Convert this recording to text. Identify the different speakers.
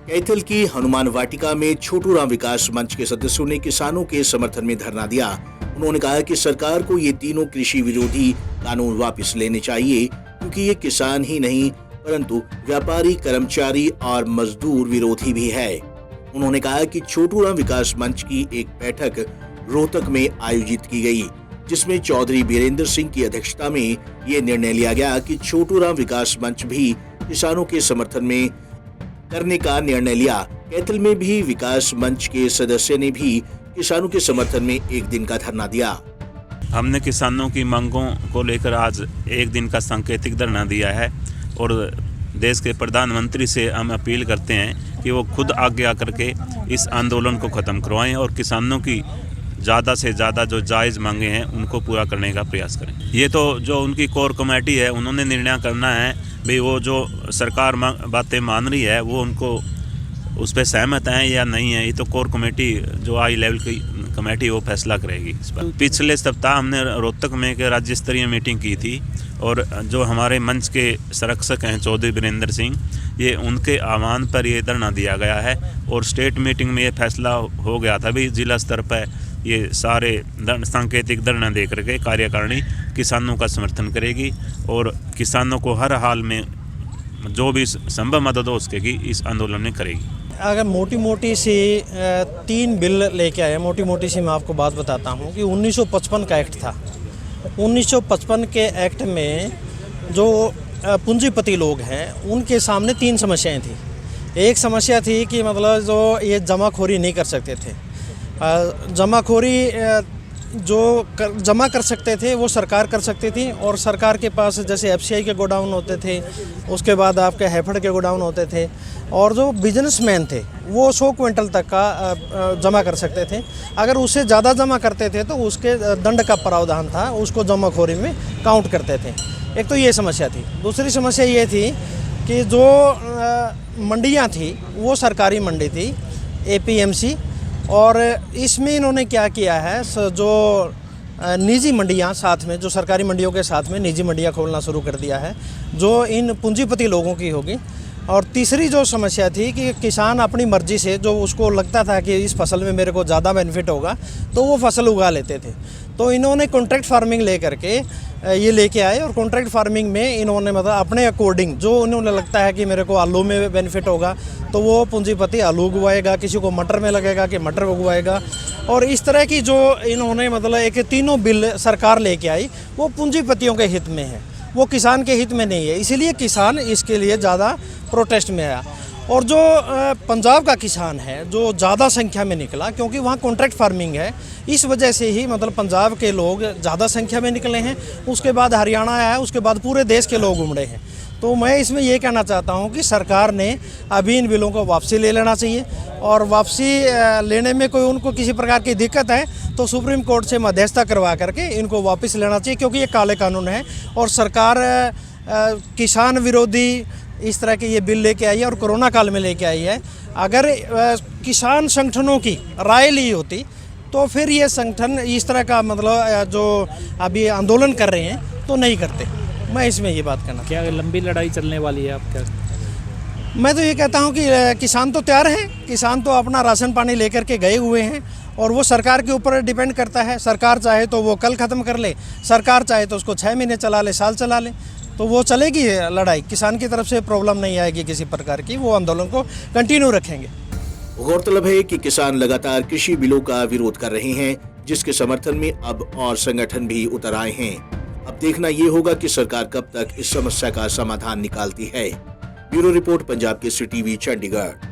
Speaker 1: कैथल की हनुमान वाटिका में छोटू राम विकास मंच के सदस्यों ने किसानों के समर्थन में धरना दिया। उन्होंने कहा कि सरकार को ये तीनों कृषि विरोधी कानून वापस लेने चाहिए, क्योंकि ये किसान ही नहीं परंतु व्यापारी, कर्मचारी और मजदूर विरोधी भी है। उन्होंने कहा कि छोटू राम विकास मंच की एक बैठक रोहतक में आयोजित की गई, जिसमें चौधरी बीरेंद्र सिंह की अध्यक्षता में ये निर्णय लिया गया कि छोटू राम विकास मंच भी किसानों के समर्थन में करने का निर्णय लिया। कैथल में भी विकास मंच के सदस्य ने भी किसानों के समर्थन में एक दिन का धरना दिया।
Speaker 2: हमने किसानों की मांगों को लेकर आज एक दिन का सांकेतिक धरना दिया है और देश के प्रधानमंत्री से हम अपील करते हैं कि वो खुद आगे आकर के इस आंदोलन को ख़त्म करवाएं और किसानों की ज़्यादा से ज़्यादा जो जायज़ मांगे हैं उनको पूरा करने का प्रयास करें। ये तो जो उनकी कोर कमेटी है उन्होंने निर्णय करना है भाई, वो जो सरकार बातें मान रही है वो उनको उस पर सहमत हैं या नहीं है। ये तो कोर कमेटी जो हाई लेवल की कमेटी वो फैसला करेगी इस पर। पिछले सप्ताह हमने रोहतक में एक राज्य स्तरीय मीटिंग की थी और जो हमारे मंच के संरक्षक हैं चौधरी बीरेंद्र सिंह, ये उनके आह्वान पर ये धरना दिया गया है और स्टेट मीटिंग में ये फैसला हो गया था भी जिला स्तर पर ये सारे सांकेतिक धरना दे करके कार्यकारिणी किसानों का समर्थन करेगी और किसानों को हर हाल में जो भी संभव मदद हो उसके की इस आंदोलन में करेगी।
Speaker 3: अगर मोटी मोटी सी 3 बिल लेके आए, मोटी मोटी सी मैं आपको बात बताता हूँ कि 1955 का एक्ट था। 1955 के एक्ट में जो पूंजीपति लोग हैं उनके सामने 3 समस्याएं थी। एक समस्या थी कि मतलब जो ये जमाखोरी नहीं कर सकते थे। जमाखोरी जो जमा कर सकते थे वो सरकार कर सकती थी और सरकार के पास जैसे एफसीआई के गोडाउन होते थे, उसके बाद आपके हैफेड के गोडाउन होते थे और जो बिजनेसमैन थे वो 100 क्विंटल तक का जमा कर सकते थे। अगर उससे ज़्यादा जमा करते थे तो उसके दंड का प्रावधान था, उसको जमाखोरी में काउंट करते थे। एक तो ये समस्या थी। दूसरी समस्या ये थी कि जो मंडियाँ थी वो सरकारी मंडी थी APMC, और इसमें इन्होंने क्या किया है, जो निजी मंडियां साथ में, जो सरकारी मंडियों के साथ में निजी मंडियां खोलना शुरू कर दिया है जो इन पूंजीपति लोगों की होगी। और तीसरी जो समस्या थी कि किसान अपनी मर्जी से जो उसको लगता था कि इस फसल में मेरे को ज़्यादा बेनिफिट होगा तो वो फसल उगा लेते थे। तो इन्होंने कॉन्ट्रैक्ट फार्मिंग लेकर के ये लेके आए और कॉन्ट्रैक्ट फार्मिंग में इन्होंने मतलब अपने अकॉर्डिंग जो उन्हें लगता है कि मेरे को आलू में बेनिफिट होगा तो वो पूंजीपति आलू उगवाएगा, किसी को मटर में लगेगा कि मटर उगवाएगा। और इस तरह की जो इन्होंने मतलब एक तीनों बिल सरकार लेके आई वो पूंजीपतियों के हित में है, वो किसान के हित में नहीं है। इसीलिए किसान इसके लिए ज़्यादा प्रोटेस्ट में आया। और जो पंजाब का किसान है जो ज़्यादा संख्या में निकला, क्योंकि वहाँ कॉन्ट्रैक्ट फार्मिंग है, इस वजह से ही मतलब पंजाब के लोग ज़्यादा संख्या में निकले हैं। उसके बाद हरियाणा आया, उसके बाद पूरे देश के लोग उमड़े हैं। तो मैं इसमें ये कहना चाहता हूँ कि सरकार ने अभी इन बिलों को वापसी ले लेना चाहिए और वापसी लेने में कोई उनको किसी प्रकार की दिक्कत है तो सुप्रीम कोर्ट से मध्यस्थता करवा करके इनको वापस लेना चाहिए, क्योंकि ये काले कानून है और सरकार किसान विरोधी इस तरह के ये बिल लेके आई है और कोरोना काल में लेके आई है। अगर किसान संगठनों की राय ली होती तो फिर ये संगठन इस तरह का मतलब जो अभी आंदोलन कर रहे हैं तो नहीं करते। मैं इसमें ये बात करना।
Speaker 4: क्या लंबी लड़ाई चलने वाली है आपका?
Speaker 3: मैं तो ये कहता हूँ कि किसान तो तैयार हैं, किसान तो अपना राशन पानी लेकर के गए हुए हैं और वो सरकार के ऊपर डिपेंड करता है। सरकार चाहे तो वो कल ख़त्म कर ले, सरकार चाहे तो उसको 6 महीने चला ले, साल चला ले, तो वो चलेगी लड़ाई। किसान की तरफ से प्रॉब्लम नहीं आएगी किसी प्रकार की, वो आंदोलन को कंटिन्यू रखेंगे।
Speaker 1: गौरतलब है कि किसान लगातार कृषि बिलों का विरोध कर रहे हैं, जिसके समर्थन में अब और संगठन भी उतर आए हैं। अब देखना ये होगा कि सरकार कब तक इस समस्या का समाधान निकालती है। Bureau report, Punjab Kesari TV, Chandigarh.